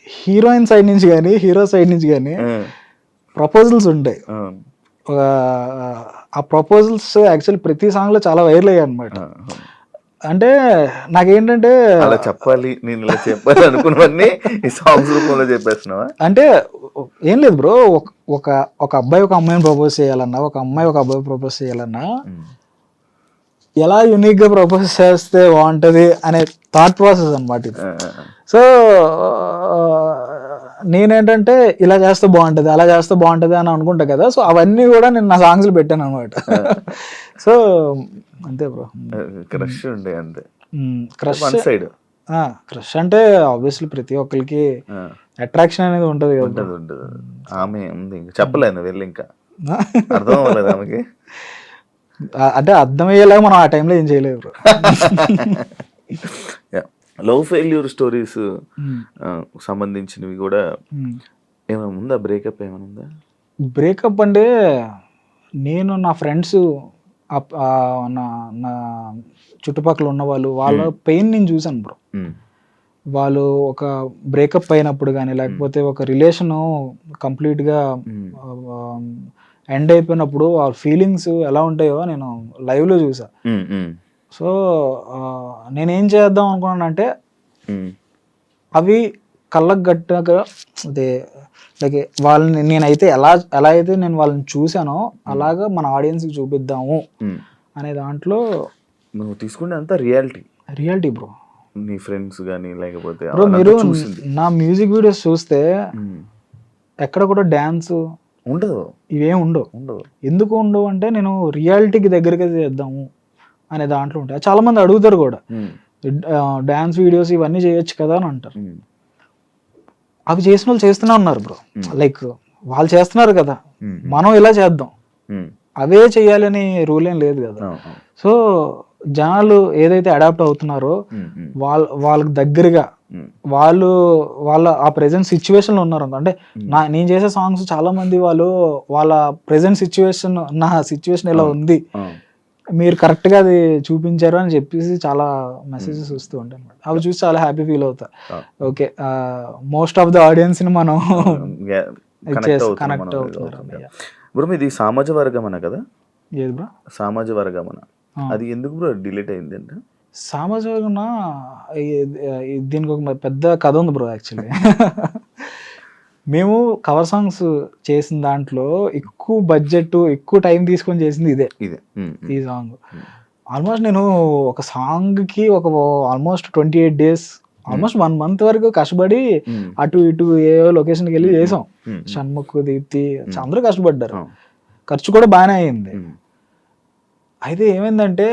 Speaker 3: హీరోయిన్ సైడ్ నుంచి కానీ హీరో సైడ్ నుంచి కానీ ప్రపోజల్స్ ఉంటాయి. ఆ ప్రపోజల్స్ యాక్చువల్లీ ప్రతి సాంగ్ లో చాలా వైరల్ అయ్యాయి అనమాట. అంటే నాకేంటంటే
Speaker 2: అలా చెప్పాలి, నేను ఇలా చెప్పాలి అనుకున్నవన్నీ ఈ సాంగ్స్ రూపంలో చెప్పేస్తున్నావా?
Speaker 3: అంటే ఏం లేదు బ్రో, ఒక అబ్బాయి ఒక అమ్మాయిని ప్రపోజ్ చేయాలన్నా, ఒక అమ్మాయి ఒక అబ్బాయి ప్రపోజ్ చేయాలన్నా ఎలా యూనిక్ గా ప్రపోజ్ చేస్తే బాగుంటది అనే థాట్ ప్రాసెస్ అనమాట ఇది. సో నేనేంటంటే ఇలా చేస్తే బాగుంటది, అలా చేస్తే బాగుంటది అని అనుకుంటా కదా. సో అవన్నీ కూడా నేను నా సాంగ్స్ లో పెట్టాను అనమాట. సో అంతే బ్రో.
Speaker 2: క్రష్ ఉండే అంతే.
Speaker 3: క్రష్ అంటే ఆబ్వియస్లీ ప్రతి ఒక్కరికి అట్రాక్షన్ అనేది ఉంటది కదా.
Speaker 2: ఆమె ఉంది, చెప్పలేదు వెళ్ళి, ఇంకా అర్థం అవ్వలేదు ఆమెకి.
Speaker 3: అంటే అర్థమయ్యేలాగా మనం ఆ టైంలో ఏం చేయలేదు బ్రో.
Speaker 2: లవ్ ఫెయిల్యూర్ స్టోరీస్ సంబంధించినవి కూడా ఏమైనా ఉందా? బ్రేకప్ ఏమైనా ఉందా?
Speaker 3: బ్రేకప్ అంటే నేను నా ఫ్రెండ్స్ నా చుట్టుపక్కల ఉన్న వాళ్ళ పెయిన్ నేను చూసాను బ్రో. వాళ్ళు ఒక బ్రేకప్ అయినప్పుడు కానీ లేకపోతే ఒక రిలేషన్ కంప్లీట్గా ఎండ్ అయిపోయినప్పుడు ఆ ఫీలింగ్స్ ఎలా ఉంటాయో నేను లైవ్లో చూసా. సో నేనేం చేద్దాం అనుకున్నానంటే అవి కళ్ళకు గట్టిగా అదే లైక్ వాళ్ళని నేనైతే ఎలా అయితే నేను వాళ్ళని చూసానో అలాగా మన ఆడియన్స్కి చూపిద్దాము అనే దాంట్లో
Speaker 2: నువ్వు తీసుకునే అంతా రియాలిటీ
Speaker 3: బ్రో.
Speaker 2: నీ ఫ్రెండ్స్ కానీ లేకపోతే
Speaker 3: బ్రో మీరు
Speaker 2: చూసింది
Speaker 3: నా మ్యూజిక్ వీడియోస్ చూస్తే ఎక్కడ కూడా డ్యాన్స్
Speaker 2: ఉండదు,
Speaker 3: ఇవేం ఉండవు. ఎందుకు ఉండవు అంటే నేను రియాలిటీకి దగ్గరగా చేద్దాము అనే దాంట్లో ఉంటాయి. చాలా మంది అడుగుతారు కూడా డ్యాన్స్ వీడియోస్ ఇవన్నీ చేయొచ్చు కదా అని అంటారు. అవి చేసిన వాళ్ళు చేస్తూనే ఉన్నారు బ్రో. లైక్ వాళ్ళు చేస్తున్నారు కదా, మనం ఇలా చేద్దాం, అవే చెయ్యాలని రూల్ ఏం లేదు కదా. సో జనాలు ఏదైతే అడాప్ట్ అవుతున్నారో వాళ్ళకి దగ్గరగా వాళ్ళ ఆ ప్రెసెంట్ సిచ్యువేషన్ లో ఉన్నారు. అంటే నేను చేసే సాంగ్స్ చాలా మంది వాళ్ళ ప్రెసెంట్ సిచ్యువేషన్, నా సిచ్యువేషన్ ఎలా ఉంది, మీరు కరెక్ట్ గా అది చూపించారు అని చెప్పేసి చాలా మెసేజెస్ వస్తూ ఉంటాయి అన్నమాట. అవి చూసి చాలా హ్యాపీ ఫీల్ అవుతా. Okay, most of the audience ని మనం కనెక్ట్ అవుతున్నారు.
Speaker 2: బ్రో మీది సమాజ వర్గమన కదా?
Speaker 3: ఏది బ్రో
Speaker 2: సమాజ వర్గమన, అది ఎందుకు బ్రో డిలీట్ అయింది అంటే?
Speaker 3: సమాజ వర్గం దీనికి ఒక పెద్ద కథ ఉంది బ్రో. యాక్చువల్లీ మేము కవర్ సాంగ్స్ చేసిన దాంట్లో ఎక్కువ బడ్జెట్, ఎక్కువ టైం తీసుకొని చేసింది ఇదే. ఈ సాంగ్ ఆల్మోస్ట్ నేను ఒక సాంగ్ కి ఆల్మోస్ట్ 28 days, ఆల్మోస్ట్ 1 month వరకు కష్టపడి అటు ఇటు ఏ లొకేషన్కి వెళ్ళి చేసాం. షణ్ముఖ్, దీప్తి అందరూ కష్టపడ్డారు. ఖర్చు కూడా బాగానే అయింది. అయితే ఏమైందంటే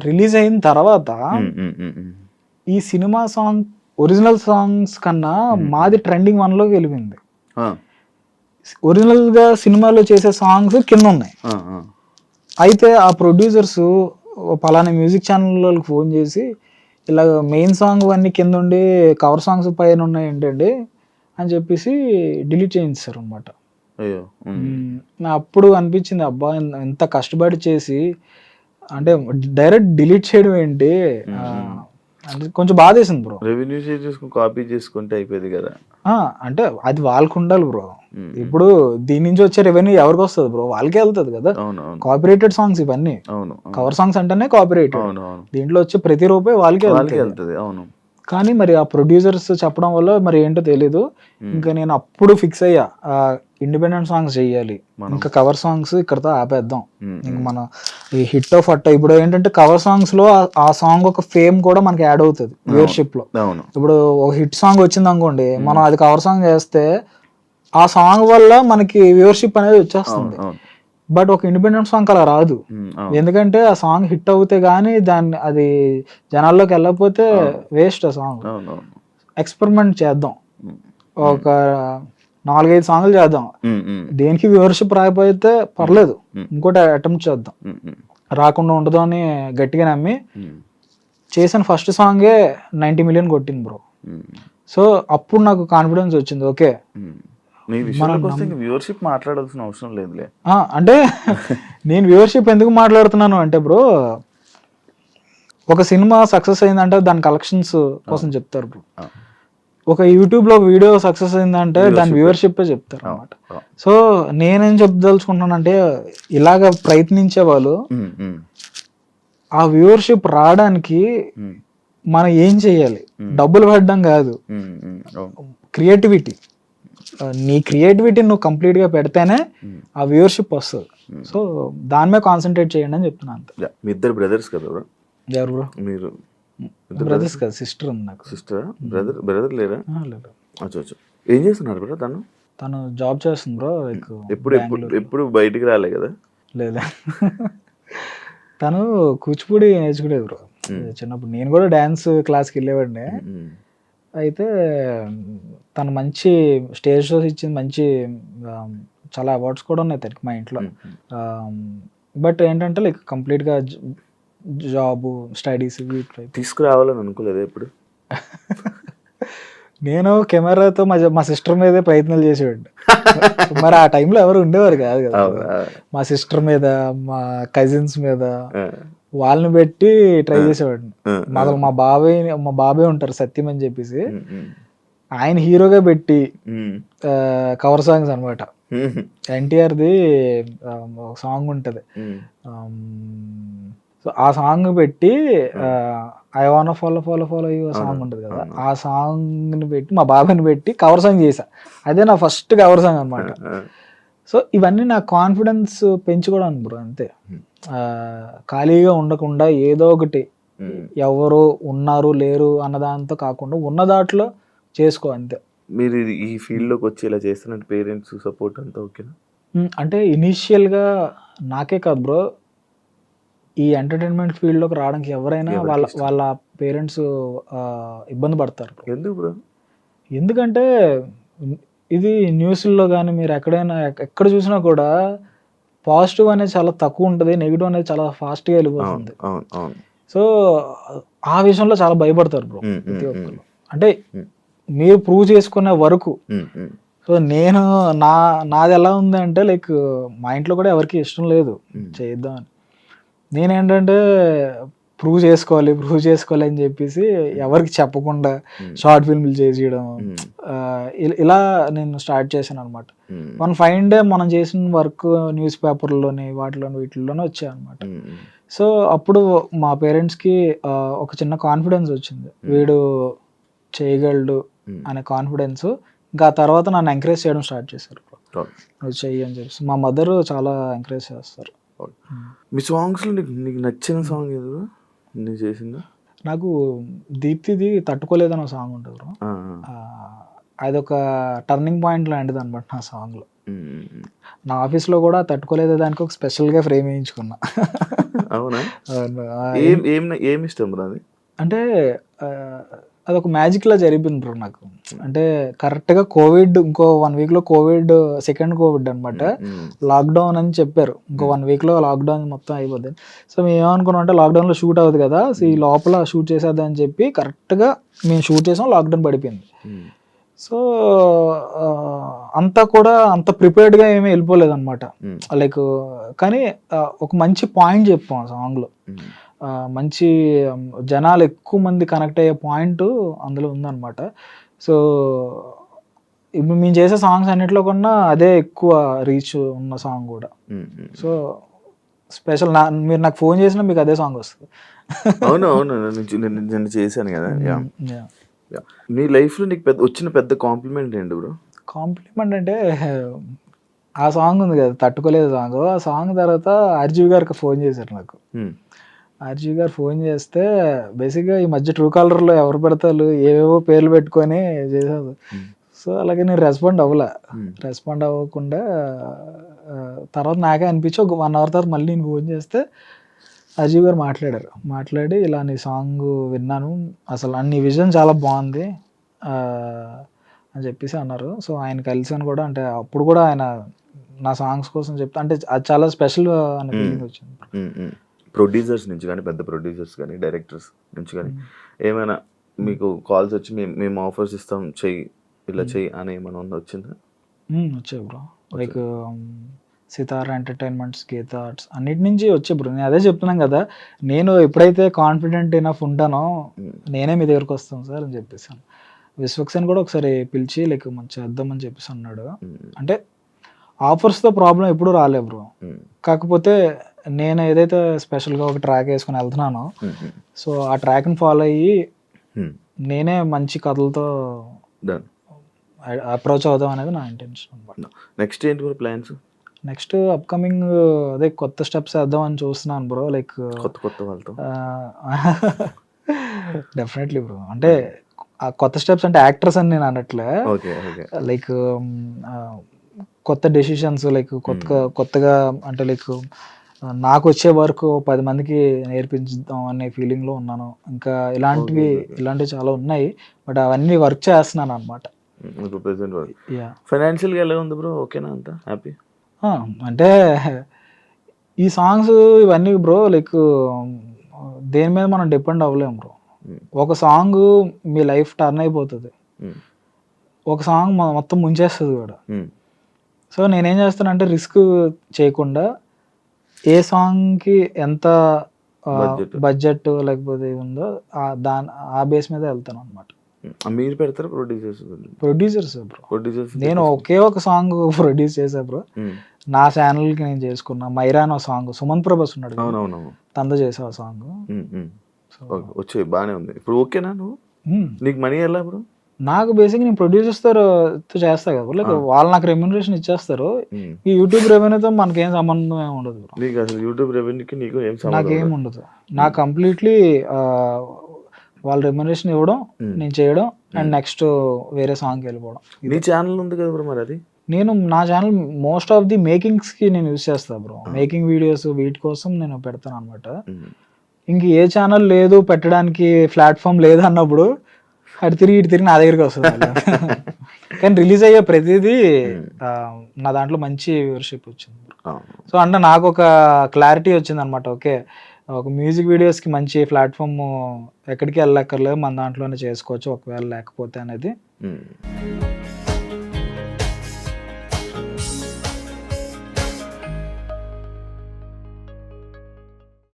Speaker 3: రిలీజ్ అయిన తర్వాత ఈ సినిమా సాంగ్ ఒరిజినల్ సాంగ్స్ కన్నా మాది ట్రెండింగ్ 1 లోకి వెళ్ళిపోయింది. ఒరిజినల్ గా సినిమాలో చేసే సాంగ్స్ కింద ఉన్నాయి. అయితే ఆ ప్రొడ్యూసర్స్ పలానా మ్యూజిక్ ఛానల్ వాళ్ళకి ఫోన్ చేసి ఇలా మెయిన్ సాంగ్ అన్ని కింద ఉండి కవర్ సాంగ్స్ పైన ఉన్నాయి ఏంటండి అని చెప్పేసి డిలీట్ చేయించారు అనమాట. అప్పుడు అనిపించింది, అబ్బా ఎంత కష్టపడి చేసి అంటే డైరెక్ట్ డిలీట్ చేయడం ఏంటి అంటే కొంచెం బాధేసింది బ్రో.
Speaker 2: రెవెన్యూ షేర్ చేసుకుని కాపీ చేసుకుంటే అయిపోయింది కదా.
Speaker 3: అంటే అది వాళ్ళకు ఉండాలి బ్రో. ఇప్పుడు దీని నుంచి వచ్చే రెవెన్యూ ఎవరికి వస్తుంది బ్రో? వాళ్ళకే వెళ్తుంది కదా. కాపీరైటెడ్ సాంగ్స్ ఇవన్నీ, కవర్ సాంగ్స్ అంటేనే కాపీరైటెడ్. దీంట్లో వచ్చే ప్రతి రూపాయి వాళ్ళకే వెళ్తుంది. అవును. కానీ మరి ఆ ప్రొడ్యూసర్స్ చెప్పడం వల్ల మరి ఏంటో తెలీదు. ఇంకా నేను అప్పుడు ఫిక్స్ అయ్యా, ఇండిపెండెంట్ సాంగ్స్ చెయ్యాలి, ఇంకా కవర్ సాంగ్స్ ఇక్కడతో ఆపేద్దాం. ఇంక మన ఈ హిట్ ఆఫ్ అట్ట ఇప్పుడు ఏంటంటే కవర్ సాంగ్స్ లో ఆ సాంగ్ ఒక ఫేమ్ కూడా మనకి యాడ్ అవుతుంది వ్యూవర్షిప్ లో. ఇప్పుడు ఒక హిట్ సాంగ్ వచ్చింది అనుకోండి, మనం అది కవర్ సాంగ్ చేస్తే ఆ సాంగ్ వల్ల మనకి వ్యూవర్షిప్ అనేది వచ్చేస్తుంది. బట్ ఒక ఇండిపెండెంట్ సాంగ్ అలా రాదు. ఎందుకంటే ఆ సాంగ్ హిట్ అవుతే గానీ అది జనాల్లోకి వెళ్ళకపోతే వేస్ట్ ఆ సాంగ్. ఎక్స్పెరిమెంట్ చేద్దాం, ఒక 4-5 సాంగ్లు చేద్దాం, దేనికి వ్యూవర్షిప్ రాకపోతే పర్లేదు, ఇంకోటి అటెంప్ట్ చేద్దాం, రాకుండా ఉండదు అని గట్టిగా నమ్మి చేసిన ఫస్ట్ సాంగే 90 million కొట్టింది బ్రో. సో అప్పుడు నాకు కాన్ఫిడెన్స్ వచ్చింది, ఓకే
Speaker 2: వ్యూవర్షిప్ మాట్లాడాల్సిన అవసరం లేదులే.
Speaker 3: అంటే నేను వ్యూవర్షిప్ ఎందుకు మాట్లాడుతున్నాను అంటే బ్రో, ఒక సినిమా సక్సెస్ అయిందంటే దాని కలెక్షన్స్ కోసం చెప్తారు బ్రో. ఒక యూట్యూబ్ లో వీడియో సక్సెస్ అయిందంటే దాని వ్యూవర్షిప్ చెప్తారు అన్నమాట. సో నేనేం చెప్పదలుచుకుంటున్నానంటే, ఇలాగ ప్రయత్నించే వాళ్ళు ఆ వ్యూవర్షిప్ రావడానికి మనం ఏం చెయ్యాలి? డబ్బులు పెట్టడం కాదు, క్రియేటివిటీ. నీ క్రియేటివిటీని నువ్వు కంప్లీట్ గా పెడితేనే ఆ వ్యూవర్షిప్ వస్తుంది. సో దాని మీద కాన్సన్ట్రేట్ చేయండి అని చెప్తున్నాను అంతే.
Speaker 2: మీ ఇద్దరు బ్రదర్స్ కదా బ్రో?
Speaker 3: ఎవరు బ్రో?
Speaker 2: మీరు
Speaker 3: బ్రదర్స్ కదా, సిస్టర్ ఉంది నాకు.
Speaker 2: సిస్టర్? బ్రదర్ లేరా?
Speaker 3: లేదు.
Speaker 2: ఏం చేస్తున్నారు బ్రో? తను
Speaker 3: జాబ్ చేస్తుంది బ్రో.
Speaker 2: ఎప్పుడు బయటికి రాలే కదా?
Speaker 3: లేదా, తను కూచిపూడి నేర్చుకునేది బ్రో చిన్నప్పుడు. నేను కూడా డాన్స్ క్లాస్కి వెళ్ళేవాడిని. అయితే తను మంచి స్టేజ్ షోస్ ఇచ్చింది, మంచి చాలా అవార్డ్స్ కూడా ఉన్నాయి తనకి మా ఇంట్లో. బట్ ఏంటంటే లైక్ కంప్లీట్గా జాబ్, స్టడీస్
Speaker 2: తీసుకురావాలని అనుకోలేదు ఎప్పుడు.
Speaker 3: నేను కెమెరాతో మా సిస్టర్ మీదే ప్రయత్నాలు చేసేవాడిని. మరి ఆ టైంలో ఎవరు ఉండేవారు కాదు కదా. మా సిస్టర్ మీద, మా కజిన్స్ మీద వాళ్ళని పెట్టి ట్రై చేసేవాడిని. అసలు మా బాబాయ్ ఉంటారు సత్యం అని చెప్పేసి, ఆయన హీరోగా పెట్టి కవర్ సాంగ్స్ అనమాట. ఎన్టీఆర్ది ఒక సాంగ్ ఉంటది, సో ఆ సాంగ్ పెట్టి I want follow you song ఉంటది కదా, ఆ సాంగ్ ని పెట్టి మా బాబాయ్ని పెట్టి కవర్ సాంగ్ చేశా. అదే నా ఫస్ట్ కవర్ సాంగ్ అనమాట. సో ఇవన్నీ నా కాన్ఫిడెన్స్ పెంచుకోవడానికి బ్రో, అంతే. ఖాళీగా ఉండకుండా ఏదో ఒకటి ఎవరు ఉన్నారు లేరు అన్నదాంతో కాకుండా ఉన్న దాంట్లో చేసుకో అంతే.
Speaker 2: మీరు ఈ ఫీల్డ్లోకి వచ్చి ఇలా చేస్తున్నట్టు పేరెంట్స్ సపోర్ట్ అంతా ఓకేనా?
Speaker 3: అంటే ఇనీషియల్గా నాకే కాదు బ్రో, ఈ ఎంటర్టైన్మెంట్ ఫీల్డ్లోకి రావడానికి ఎవరైనా వాళ్ళ పేరెంట్స్ ఇబ్బంది పడతారు.
Speaker 2: ఎందుకు బ్రో?
Speaker 3: ఎందుకంటే ఇది న్యూస్లో కానీ మీరు ఎక్కడ చూసినా కూడా పాజిటివ్ అనేది చాలా తక్కువ ఉంటుంది, నెగిటివ్ అనేది చాలా ఫాస్ట్గా వెళ్ళిపోతుంది. సో ఆ విషయంలో చాలా భయపడతారు బ్రో ప్రతి ఒక్కరు. అంటే మీరు ప్రూవ్ చేసుకునే వరకు. సో నేను నాది ఎలా ఉంది అంటే లైక్ మా ఇంట్లో కూడా ఎవరికి ఇష్టం లేదు చేద్దామని. నేనేంటంటే ప్రూవ్ చేసుకోవాలి అని చెప్పేసి ఎవరికి చెప్పకుండా షార్ట్ ఫిల్మ్లు చేసేయడం, ఇలా నేను స్టార్ట్ చేశాను అనమాట. వన్ ఫైన్ డే మనం చేసిన వర్క్ న్యూస్ పేపర్లోని వీటిల్లోనే వచ్చాయి అనమాట. సో అప్పుడు మా పేరెంట్స్కి ఒక చిన్న కాన్ఫిడెన్స్ వచ్చింది, వీడు చేయగలడు అనే కాన్ఫిడెన్స్. ఇంకా తర్వాత నన్ను ఎంకరేజ్ చేయడం స్టార్ట్ చేశారు, నువ్వు చెయ్యి అని చెప్పేసి. మా మదర్ చాలా ఎంకరేజ్ చేస్తారు.
Speaker 2: మీ సాంగ్స్లో నీకు నచ్చిన సాంగ్ ఏదో నేను చేసిందా?
Speaker 3: నాకు దీప్తిది తట్టుకోలేదని సాంగ్ ఉంటుంది బ్రో. అది ఒక టర్నింగ్ పాయింట్ లాంటిది అనమాట నా సాంగ్లో. నా ఆఫీస్లో కూడా తట్టుకోలేదు దానికి ఒక స్పెషల్గా ఫ్రేమ్ వేయించుకున్నా.
Speaker 2: అవునా? ఏమి ఇష్టం బ్రో అది? అంటే
Speaker 3: అదొక మ్యాజిక్లా జరిపింది బ్రో నాకు. అంటే కరెక్ట్గా కోవిడ్ ఇంకో 1 వీక్లో సెకండ్ కోవిడ్ అనమాట. లాక్డౌన్ అని చెప్పారు, ఇంకో 1 వీక్లో లాక్డౌన్ మొత్తం అయిపోద్ది. సో మేము ఏమనుకున్నాం అంటే లాక్డౌన్లో షూట్ అవుతుంది కదా, సో ఈ లోపల షూట్ చేసేద్దామని చెప్పి కరెక్ట్గా మేము షూట్ చేసాం, లాక్డౌన్ పడిపోయింది. సో అంతా కూడా అంత ప్రిపేర్డ్గా ఏమీ వెళ్ళిపోలేదు అనమాట. లైక్ కానీ ఒక మంచి పాయింట్ చెప్పాం ఆ సాంగ్లో, మంచి జనాలు ఎక్కువ మంది కనెక్ట్ అయ్యే పాయింట్ అందులో ఉందన్నమాట. సో ఇప్పుడు మేము చేసే సాంగ్స్ అన్నిట్లో కన్నా అదే ఎక్కువ రీచ్ ఉన్న సాంగ్ కూడా. సో స్పెషల్ మీరు నాకు ఫోన్ చేసినా మీకు అదే సాంగ్ వస్తుంది.
Speaker 2: అవును నేను చేశాను కదా. నీ లైఫ్లో నీకు వచ్చిన పెద్ద కాంప్లిమెంట్ ఏంటి బ్రో?
Speaker 3: కాంప్లిమెంట్ అంటే ఆ సాంగ్ ఉంది కదా, తట్టుకోలేదు సాంగ్. ఆ సాంగ్ తర్వాత ఆర్జీవి గారికి ఫోన్ చేశారు నాకు. ఆర్జీవి గారు ఫోన్ చేస్తే బేసిక్గా ఈ మధ్య ట్రూ కాలర్లో ఎవరు పెడతారు ఏవేవో పేర్లు పెట్టుకొని చేశారు. సో అలాగే నేను రెస్పాండ్ అవ్వకుండా తర్వాత నాకే అనిపించి ఒక 1 hour తర్వాత మళ్ళీ నేను ఫోన్ చేస్తే అజీవ్ గారు మాట్లాడి ఇలా నీ సాంగ్ విన్నాను, అసలు అన్ని విజన్ చాలా బాగుంది అని చెప్పేసి అన్నారు. సో ఆయన కలిసాను కూడా, అంటే అప్పుడు కూడా ఆయన నా సాంగ్స్ కోసం చెప్తా, అంటే అది చాలా స్పెషల్ అనే ఫీలింగ్ వచ్చింది.
Speaker 2: ప్రొడ్యూసర్స్ నుంచి కానీ, పెద్ద ప్రొడ్యూసర్స్ కానీ, డైరెక్టర్స్ నుంచి కానీ ఏమైనా మీకు కాల్స్ వచ్చి మేము ఆఫర్స్ ఇస్తాం, ఇలా చెయ్యి అని ఏమైనా వచ్చిందా?
Speaker 3: వచ్చాయి బ్రో. లైక్ సితారా ఎంటర్టైన్మెంట్స్, గీత ఆర్ట్స్ అన్నిటి నుంచి వచ్చే బ్రో. నేను అదే చెప్తున్నాను కదా, నేను ఎప్పుడైతే కాన్ఫిడెంట్ ఎనఫ్ ఉంటానో నేనే మీ దగ్గరకు వస్తాను సార్ అని చెప్పేసాను. విశ్వక్సేన్ కూడా ఒకసారి పిలిచి లైక్ మంచి చేద్దామని చెప్పేసి అన్నాడు. అంటే ఆఫర్స్తో ప్రాబ్లం ఎప్పుడు రాలే బ్రో. కాకపోతే నేను ఏదైతే స్పెషల్గా ఒక ట్రాక్ వేసుకొని వెళ్తున్నానో, సో ఆ ట్రాక్ని ఫాలో అయ్యి నేనే మంచి కథలతో అప్రోచ్ అవుదాం అనేది నా ఇంటెన్షన్ అనమాట.
Speaker 2: నెక్స్ట్ ఏంటి బ్రో ప్లాన్స్?
Speaker 3: నెక్స్ట్ అప్కమింగ్ అదే కొత్త స్టెప్స్ వేద్దామని చూస్తున్నాను బ్రో. లైక్
Speaker 2: కొత్త వాళ్ళతో
Speaker 3: డెఫినెట్లీ బ్రో. అంటే ఆ కొత్త స్టెప్స్ అంటే యాక్టర్స్ అని నేను అనట్లే, లైక్ కొత్త డెసిషన్స్, లైక్ కొత్తగా అంటే లైక్ నాకు వచ్చే వరకు 10 మందికి నేర్పించుదాం అనే ఫీలింగ్లో ఉన్నాను. ఇంకా ఇలాంటివి చాలా ఉన్నాయి, బట్ అవన్నీ వర్క్ చేస్తున్నాను అనమాట.
Speaker 2: ఫైనాన్షియల్గా ఎలా ఉంది బ్రో? ఓకేనా, అంతా హ్యాపీ?
Speaker 3: అంటే ఈ సాంగ్స్ ఇవన్నీ బ్రో లైక్ దేని మీద మనం డిపెండ్ అవ్వలేము బ్రో. ఒక సాంగ్ మీ లైఫ్ టర్న్ అయిపోతుంది, ఒక సాంగ్ మొత్తం ముంచేస్తుంది కూడా. సో నేనేం చేస్తానంటే రిస్క్ చేయకుండా ఏ సాంగ్కి ఎంత బడ్జెట్ లేకపోతే ఉందో ఆ బేస్ మీద వెళ్తాను అనమాట.
Speaker 2: మీరు పెడతారు
Speaker 3: ప్రొడ్యూసర్స్ బ్రో. నేను ఒకే ఒక సాంగ్ ప్రొడ్యూస్ చేసా బ్రో, నా ఛానల్కి నేను చేసుకున్నా. మైరా అనే సాంగ్ సుమంత్ ప్రభాస్ ఉన్నాడు, తనతో చేసా సాంగ్.
Speaker 2: వచ్చే బాగానే ఉంది ఇప్పుడు. ఓకేనా నువ్వు? నీకు మనీ ఎలా బ్రో?
Speaker 3: నాకు బేసిక్ నేను ప్రొడ్యూసర్స్తో చేస్తా కదా లైక్ వాళ్ళు నాకు రెమ్యూనరేషన్ ఇచ్చేస్తారు. ఈ యూట్యూబ్ రెవెన్యూతో మనకేం సంబంధం ఏమి ఉండదు bro.
Speaker 2: నీకు అసలు యూట్యూబ్ రెవెన్యూకి నీకు ఏం సంబంధం
Speaker 3: నాకేం ఉండదు. నాకు కంప్లీట్లీ వాళ్ళు రెమ్యూనరేషన్ ఇవ్వడం, నేను చేయడం అండ్ నెక్స్ట్ వేరే సాంగ్కి వెళ్ళిపోవడం.
Speaker 2: నీ ఛానల్ ఉంది కదా బ్రో మరి అది?
Speaker 3: నేను నా ఛానల్ మోస్ట్ ఆఫ్ ది మేకింగ్స్కి నేను యూస్ చేస్తాను బ్రో. మేకింగ్ వీడియోస్ వీటి కోసం నేను పెడతాను అనమాట. ఇంక ఏ ఛానల్ లేదు పెట్టడానికి, ప్లాట్ఫామ్ లేదు అన్నప్పుడు అటు తిరిగి ఇటు తిరిగి నా దగ్గరికి వస్తుంది కానీ రిలీజ్ అయ్యే ప్రతిదీ నా దాంట్లో మంచి వ్యూవర్షిప్ వచ్చింది. సో అంటే నాకు ఒక క్లారిటీ వచ్చింది అనమాట. ఓకే, ఒక మ్యూజిక్ వీడియోస్కి మంచి ప్లాట్ఫామ్ ఎక్కడికి వెళ్ళక్కర్లేదు, మన దాంట్లోనే చేసుకోవచ్చు ఒకవేళ లేకపోతే అనేది.